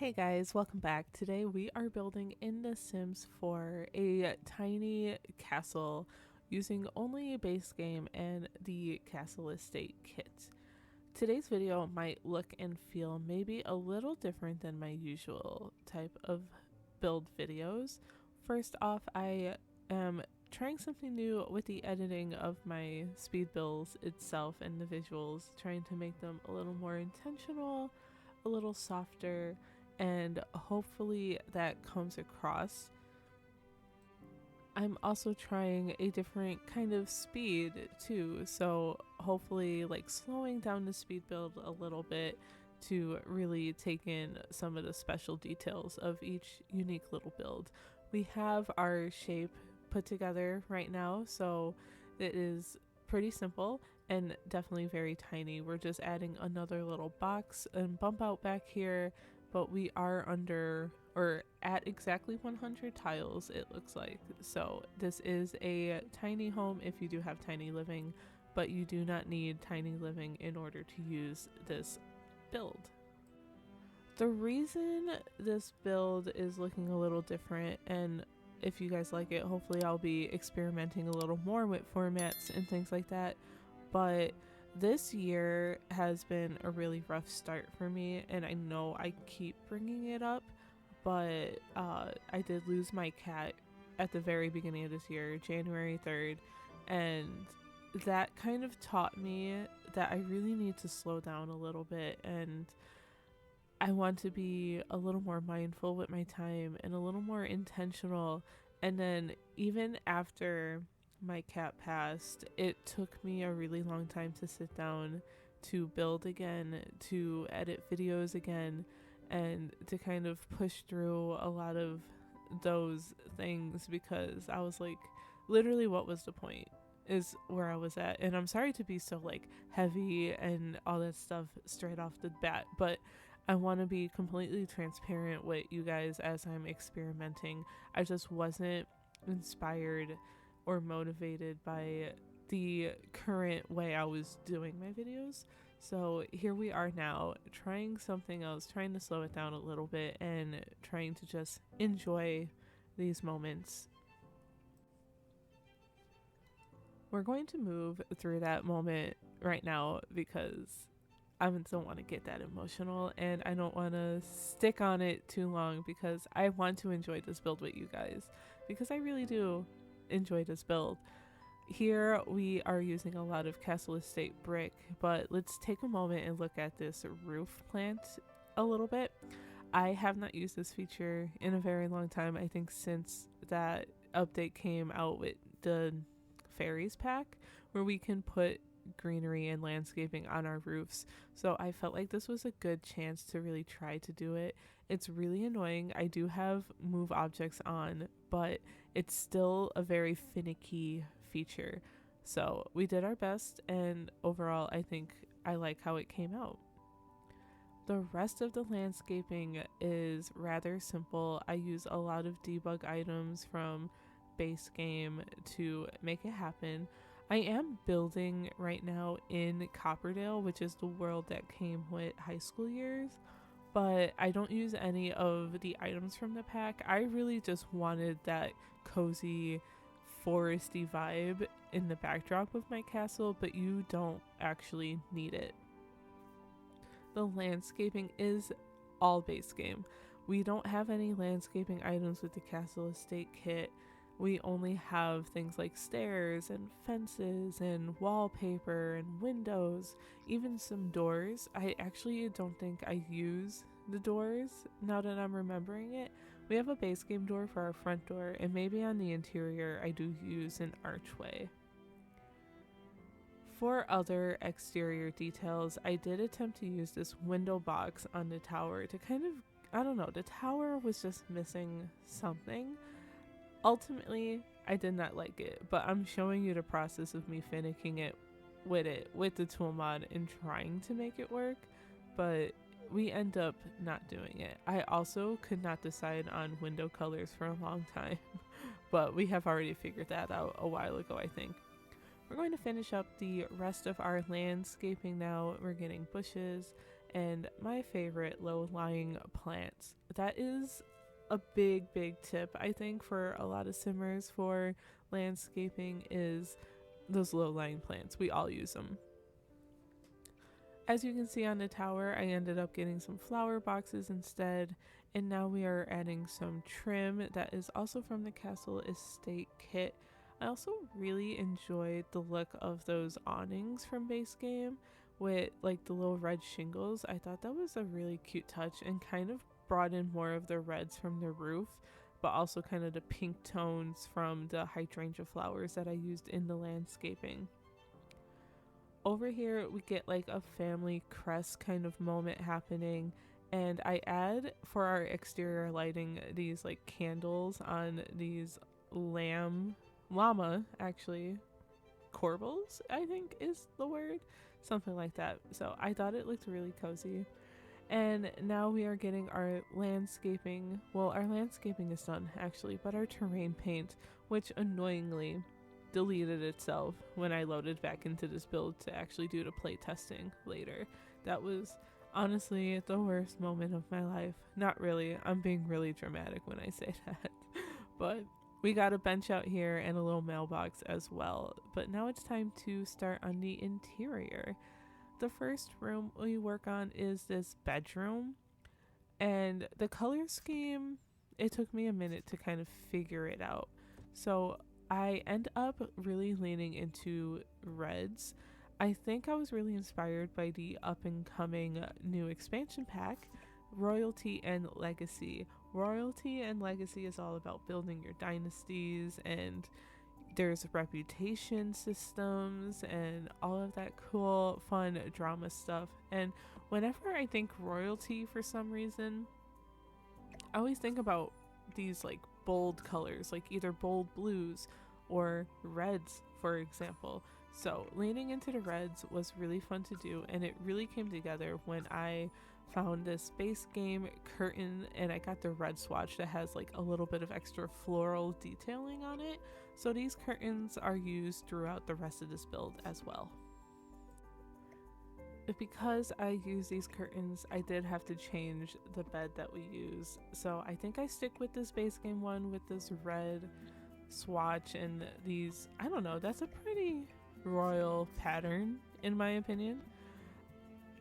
Hey guys, welcome back. Today we are building in The Sims 4 a tiny castle using only a base game and the castle estate kit. Today's video might look and feel maybe a little different than my usual type of build videos. First off, I am trying something new with the editing of my speed builds itself and the visuals, trying to make them a little more intentional, a little softer, and hopefully that comes across. I'm also trying a different kind of speed too, so hopefully like slowing down the speed build a little bit to really take in some of the special details of each unique little build. We have our shape put together right now, so it is pretty simple and definitely very tiny. We're just adding another little box and bump out back here, but we are under or at exactly 100 tiles, it looks like. So this is a tiny home if you do have tiny living, but you do not need tiny living in order to use this build. The reason this build is looking a little different, and if you guys like it, hopefully I'll be experimenting a little more with formats and things like that, but this year has been a really rough start for me, and I know I keep bringing it up, but I did lose my cat at the very beginning of this year, January 3rd, and that kind of taught me that I really need to slow down a little bit, and I want to be a little more mindful with my time and a little more intentional. And then even after my cat passed, it took me a really long time to sit down, to build again, to edit videos again, and to kind of push through a lot of those things, because I was like, literally, what was the point? Is where I was at. And I'm sorry to be so like heavy and all that stuff straight off the bat, but I want to be completely transparent with you guys as I'm experimenting. I just wasn't inspired or motivated by the current way I was doing my videos. So here we are now, trying something else, trying to slow it down a little bit and trying to just enjoy these moments. We're going to move through that moment right now because I don't want to get that emotional, and I don't want to stick on it too long because I want to enjoy this build with you guys, because I really do enjoy this build. Here we are using a lot of Castle Estate brick, but let's take a moment and look at this roof plant a little bit. I have not used this feature in a very long time, I think since that update came out with the fairies pack, where we can put greenery and landscaping on our roofs. So I felt like this was a good chance to really try to do it. It's really annoying. I do have move objects on, but it's still a very finicky feature. So we did our best, and overall I think I like how it came out. The rest of the landscaping is rather simple. I use a lot of debug items from base game to make it happen. I am building right now in Copperdale, which is the world that came with high school years, but I don't use any of the items from the pack. I really just wanted that cozy foresty vibe in the backdrop of my castle, but you don't actually need it. The landscaping is all base game. We don't have any landscaping items with the castle estate kit. We only have things like stairs and fences and wallpaper and windows, even some doors. I actually don't think I use the doors now that I'm remembering it. We have a base game door for our front door, and maybe on the interior I do use an archway. For other exterior details, I did attempt to use this window box on the tower to kind of, I don't know, the tower was just missing something. Ultimately, I did not like it, but I'm showing you the process of me finicking it with the tool mod and trying to make it work, but we end up not doing it. I also could not decide on window colors for a long time, but we have already figured that out a while ago, I think. We're going to finish up the rest of our landscaping now. We're getting bushes and my favorite, low-lying plants. That is a big tip, I think, for a lot of simmers for landscaping, is those low-lying plants. We all use them. As you can see on the tower, I ended up getting some flower boxes instead, and now we are adding some trim that is also from the Castle Estate kit. I also really enjoyed the look of those awnings from base game with like the little red shingles. I thought that was a really cute touch and kind of brought in more of the reds from the roof, but also kind of the pink tones from the hydrangea flowers that I used in the landscaping. Over here we get like a family crest kind of moment happening, and I add for our exterior lighting these like candles on these llama actually corbels, I think is the word, something like that. So I thought it looked really cozy. And now we are getting our landscaping. Well, our landscaping is done actually, but our terrain paint, which annoyingly deleted itself when I loaded back into this build to actually do the play testing later. That was honestly the worst moment of my life. Not really, I'm being really dramatic when I say that. But we got a bench out here and a little mailbox as well. But now it's time to start on the interior. The first room we work on is this bedroom, and the color scheme, it took me a minute to kind of figure it out. So I end up really leaning into reds. I think I was really inspired by the up and coming new expansion pack, Royalty and Legacy. Royalty and Legacy is all about building your dynasties, and there's reputation systems and all of that cool, fun drama stuff. And whenever I think royalty, for some reason, I always think about these like bold colors, like either bold blues or reds, for example. So leaning into the reds was really fun to do, and it really came together when I found this base game curtain and I got the red swatch that has like a little bit of extra floral detailing on it. So these curtains are used throughout the rest of this build as well. Because I use these curtains, I did have to change the bed that we use. So I think I stick with this base game one with this red swatch and these, I don't know, that's a pretty royal pattern in my opinion.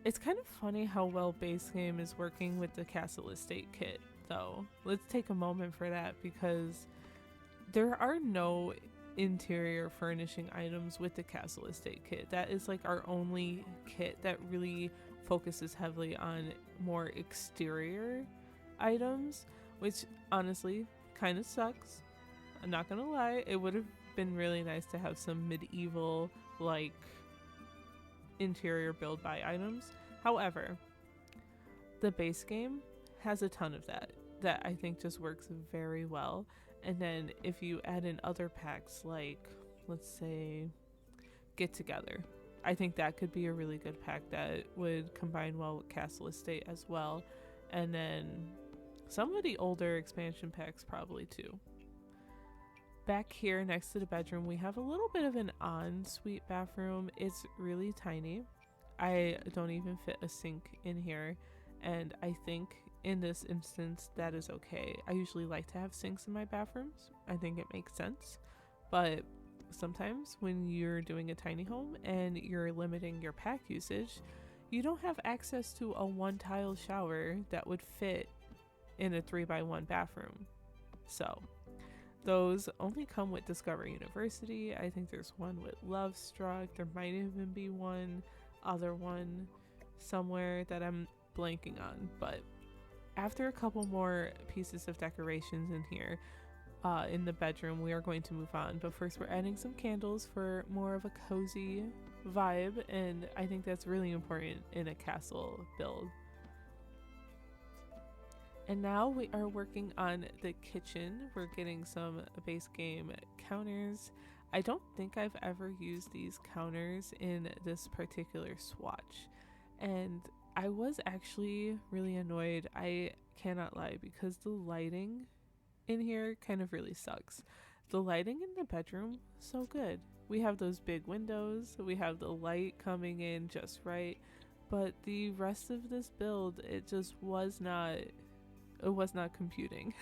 It's kind of funny how well base game is working with the Castle Estate kit though. Let's take a moment for that, because there are no interior furnishing items with the Castle Estate kit. That is like our only kit that really focuses heavily on more exterior items, which honestly kind of sucks. I'm not gonna lie, it would have been really nice to have some medieval like interior build by items. However, the base game has a ton of that I think just works very well. And then if you add in other packs like, let's say, Get Together, I think that could be a really good pack that would combine well with Castle Estate as well. And then some of the older expansion packs probably too. Back here next to the bedroom, we have a little bit of an ensuite bathroom. It's really tiny. I don't even fit a sink in here, and I think in this instance that is okay. I usually like to have sinks in my bathrooms. I think it makes sense. But sometimes when you're doing a tiny home and you're limiting your pack usage, you don't have access to a one tile shower that would fit in a 3x1 bathroom. So those only come with Discover University. I think there's one with Love Struck. There might even be one other one somewhere that I'm blanking on. But after a couple more pieces of decorations in here, in the bedroom, we are going to move on. But first we're adding some candles for more of a cozy vibe, and I think that's really important in a castle build. And now we are working on the kitchen. We're getting some base game counters. I don't think I've ever used these counters in this particular swatch, and I was actually really annoyed, I cannot lie, because the lighting in here kind of really sucks. The lighting in the bedroom, so good. We have those big windows, we have the light coming in just right, but the rest of this build, it just was not, it was not computing.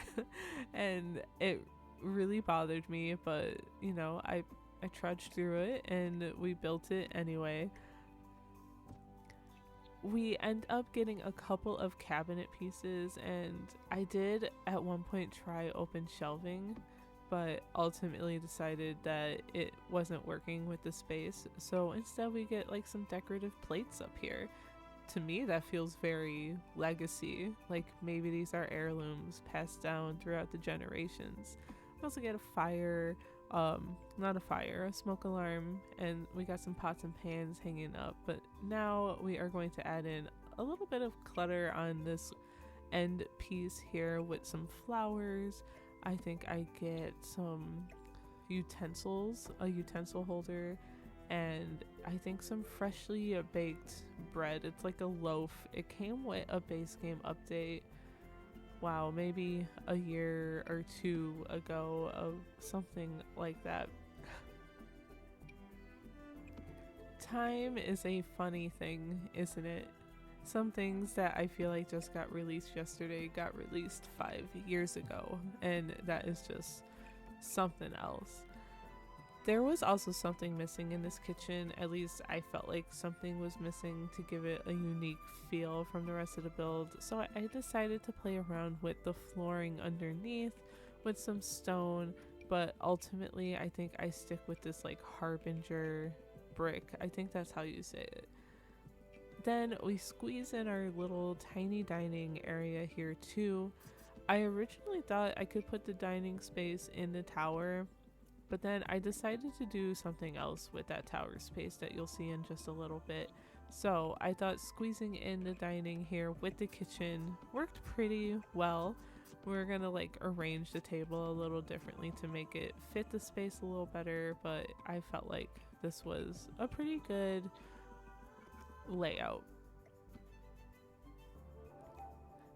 And it really bothered me, but you know, I trudged through it and we built it anyway. We end up getting a couple of cabinet pieces, and I did at one point try open shelving, but ultimately decided that it wasn't working with the space. So instead we get like some decorative plates up here. To me that feels very legacy, like maybe these are heirlooms passed down throughout the generations. We also get a fire, not a fire, a smoke alarm, and we got some pots and pans hanging up. But now we are going to add in a little bit of clutter on this end piece here with some flowers. I think I get some utensils, a utensil holder, and I think some freshly baked bread. It's like a loaf. It came with a base game update, wow, maybe a year or two ago, of something like that. Time is a funny thing, isn't it? Some things that I feel like just got released yesterday got released 5 years ago, and that is just something else. There was also something missing in this kitchen. At least I felt like something was missing to give it a unique feel from the rest of the build. So I decided to play around with the flooring underneath with some stone, but ultimately I think I stick with this like harbinger brick. I think that's how you say it. Then we squeeze in our little tiny dining area here too. I originally thought I could put the dining space in the tower, but then I decided to do something else with that tower space that you'll see in just a little bit. So I thought squeezing in the dining here with the kitchen worked pretty well. We're gonna like arrange the table a little differently to make it fit the space a little better, but I felt like this was a pretty good layout.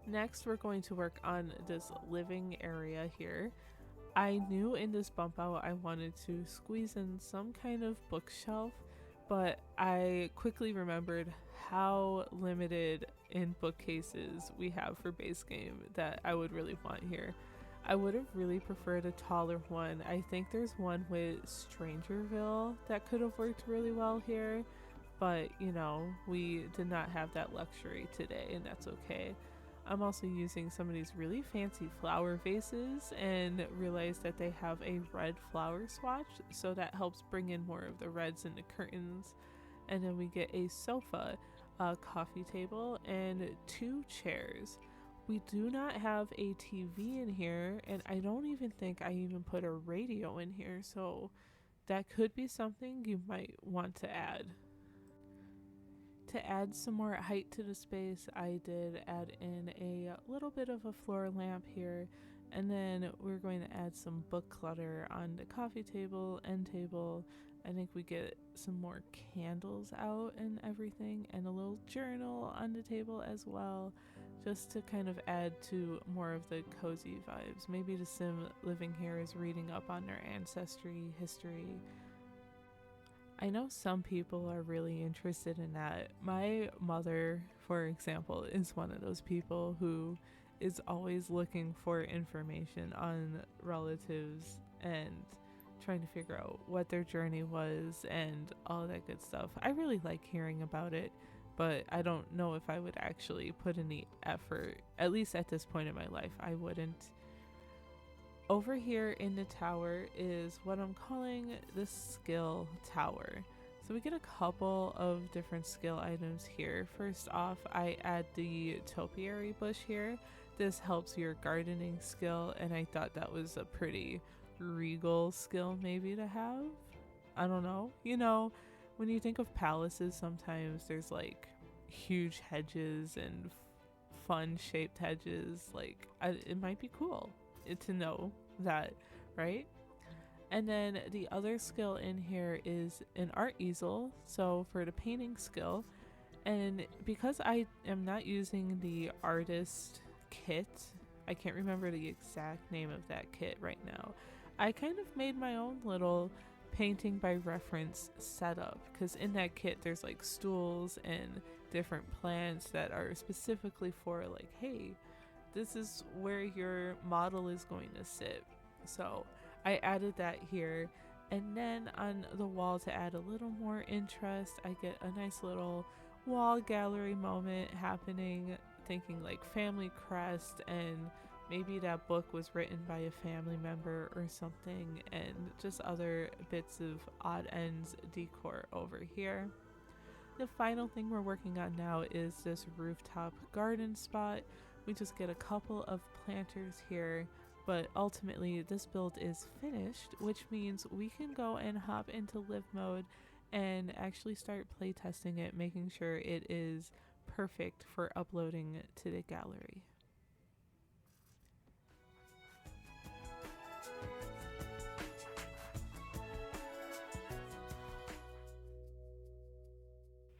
Next, we're going to work on this living area here. I knew in this bump out I wanted to squeeze in some kind of bookshelf, but I quickly remembered how limited in bookcases we have for base game that I would really want here. I would have really preferred a taller one. I think there's one with Strangerville that could have worked really well here, but you know, we did not have that luxury today, and that's okay. I'm also using some of these really fancy flower vases and realized that they have a red flower swatch, so that helps bring in more of the reds in the curtains. And then we get a sofa, a coffee table, and 2 chairs. We do not have a TV in here, and I don't even think I even put a radio in here, so that could be something you might want to add. To add some more height to the space, I did add in a little bit of a floor lamp here, and then we're going to add some book clutter on the coffee table, end table. I think we get some more candles out and everything, and a little journal on the table as well, just to kind of add to more of the cozy vibes. Maybe the sim living here is reading up on their ancestry, history. I know some people are really interested in that. My mother, for example, is one of those people who is always looking for information on relatives and trying to figure out what their journey was and all that good stuff. I really like hearing about it, but I don't know if I would actually put any effort, at least at this point in my life, I wouldn't. Over here in the tower is what I'm calling the skill tower. So we get a couple of different skill items here. First off, I add the topiary bush here. This helps your gardening skill, and I thought that was a pretty regal skill maybe to have. I don't know. You know, when you think of palaces, sometimes there's like huge hedges and fun shaped hedges. Like, it might be cool to know that, right? And then the other skill in here is an art easel, so for the painting skill. And because I am not using the artist kit, I can't remember the exact name of that kit right now, I kind of made my own little painting by reference setup, because in that kit there's like stools and different plants that are specifically for like, hey, this is where your model is going to sit. So I added that here. And then on the wall, to add a little more interest, I get a nice little wall gallery moment happening, thinking like family crest, and maybe that book was written by a family member or something, and just other bits of odd ends decor over here. The final thing we're working on now is this rooftop garden spot. We just get a couple of planters here, but ultimately this build is finished, which means we can go and hop into live mode and actually start playtesting it, making sure it is perfect for uploading to the gallery.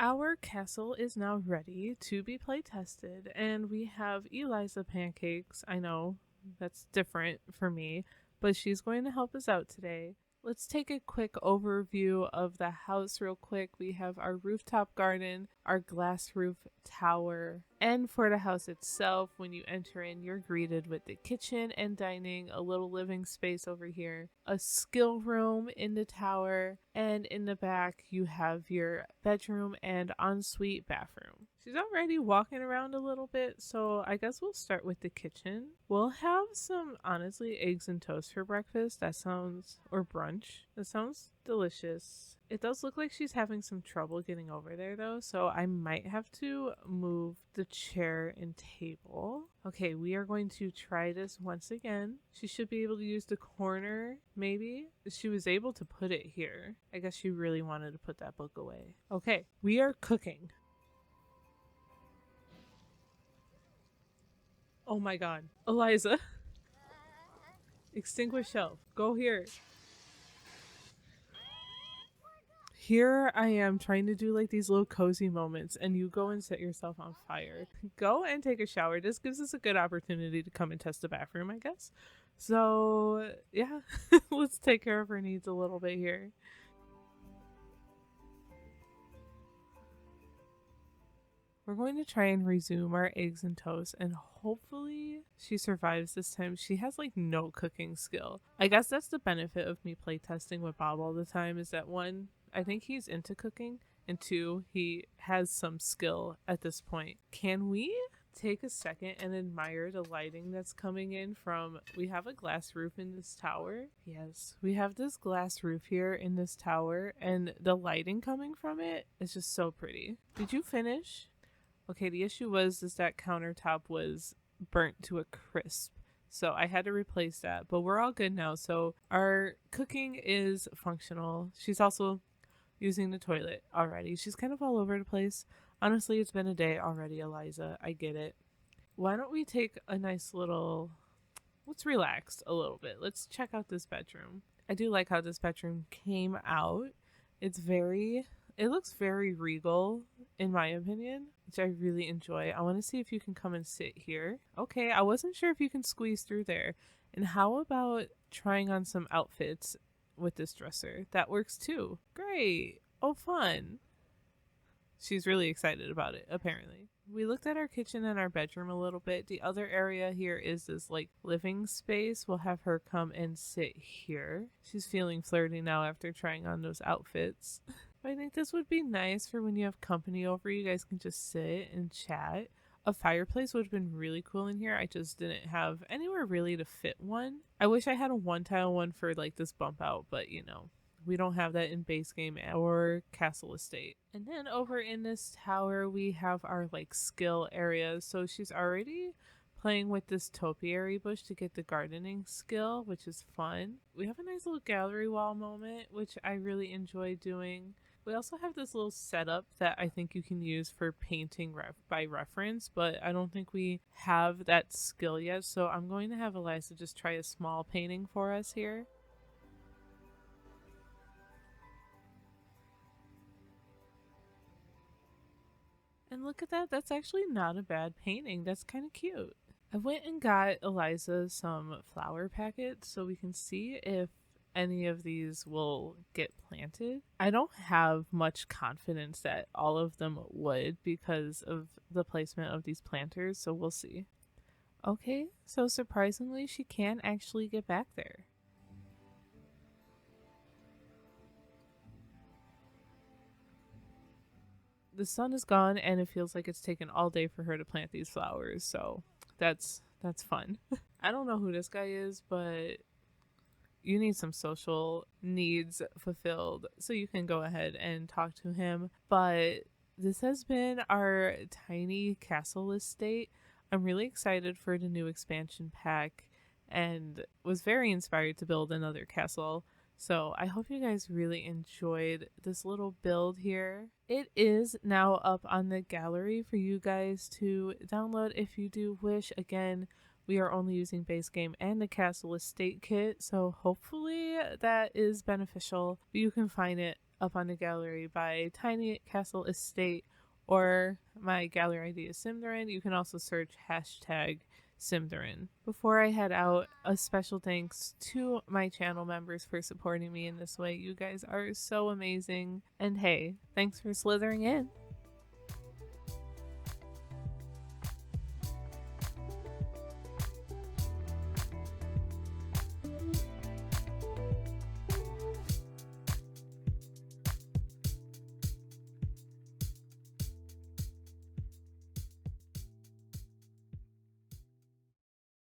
Our castle is now ready to be playtested, and we have Eliza Pancakes. I know that's different for me, but she's going to help us out today. Let's take a quick overview of the house real quick. We have our rooftop garden, our glass roof tower, and for the house itself, when you enter in, you're greeted with the kitchen and dining, a little living space over here, a skill room in the tower, and in the back, you have your bedroom and ensuite bathroom. She's already walking around a little bit, so I guess we'll start with the kitchen. We'll have some, honestly, eggs and toast for breakfast. That sounds, or brunch. That sounds delicious. It does look like she's having some trouble getting over there though, so I might have to move the chair and table. Okay, we are going to try this once again. She should be able to use the corner, maybe. She was able to put it here. I guess she really wanted to put that book away. Okay, we are cooking. Oh my god. Eliza. Extinguish shelf. Go here. Here I am trying to do like these little cozy moments, and you go and set yourself on fire. Go and take a shower. This gives us a good opportunity to come and test the bathroom, I guess. So yeah, let's take care of her needs a little bit here. We're going to try and resume our eggs and toast, and hopefully she survives this time. She has like no cooking skill. I guess that's the benefit of me playtesting with Bob all the time, is that one, I think he's into cooking, and two, he has some skill at this point. Can we take a second and admire the lighting that's coming in from, we have a glass roof in this tower. Yes, we have this glass roof here in this tower, and the lighting coming from it is just so pretty. Did you finish? Okay, the issue is that countertop was burnt to a crisp, so I had to replace that, but we're all good now. So our cooking is functional. She's also using the toilet already. She's kind of all over the place. Honestly, it's been a day already, Eliza. I get it. Why don't we take a nice little... Let's relax a little bit. Let's check out this bedroom. I do like how this bedroom came out. It looks very regal, in my opinion, which I really enjoy. I want to see if you can come and sit here. Okay, I wasn't sure if you can squeeze through there. And how about trying on some outfits with this dresser? That works too. Great. Oh, fun. She's really excited about it, apparently. We looked at our kitchen and our bedroom a little bit. The other area here is this like living space. We'll have her come and sit here. She's feeling flirty now after trying on those outfits. I think this would be nice for when you have company over. You guys can just sit and chat. A fireplace would have been really cool in here. I just didn't have anywhere really to fit one. I wish I had a one tile one for like this bump out, but you know, we don't have that in base game or castle estate. And then over in this tower, we have our like skill areas. So she's already playing with this topiary bush to get the gardening skill, which is fun. We have a nice little gallery wall moment, which I really enjoy doing. We also have this little setup that I think you can use for painting by reference, but I don't think we have that skill yet, so I'm going to have Eliza just try a small painting for us here. And look at that, that's actually not a bad painting. That's kind of cute. I went and got Eliza some flower packets so we can see if any of these will get planted. I don't have much confidence that all of them would because of the placement of these planters, so we'll see. Okay, so surprisingly, she can actually get back there. The sun is gone and it feels like it's taken all day for her to plant these flowers, so that's fun. I don't know who this guy is, but you need some social needs fulfilled, so you can go ahead and talk to him. But this has been our tiny castle estate. I'm really excited for the new expansion pack and was very inspired to build another castle. So I hope you guys really enjoyed this little build here. It is now up on the gallery for you guys to download if you do wish. Again, we are only using base game and the castle estate kit, so hopefully that is beneficial. You can find it up on the gallery by Tiny Castle Estate, or my gallery ID is Symtherin. You can also search hashtag Symtherin. Before I head out, a special thanks to my channel members for supporting me in this way. You guys are so amazing. And hey, thanks for slithering in.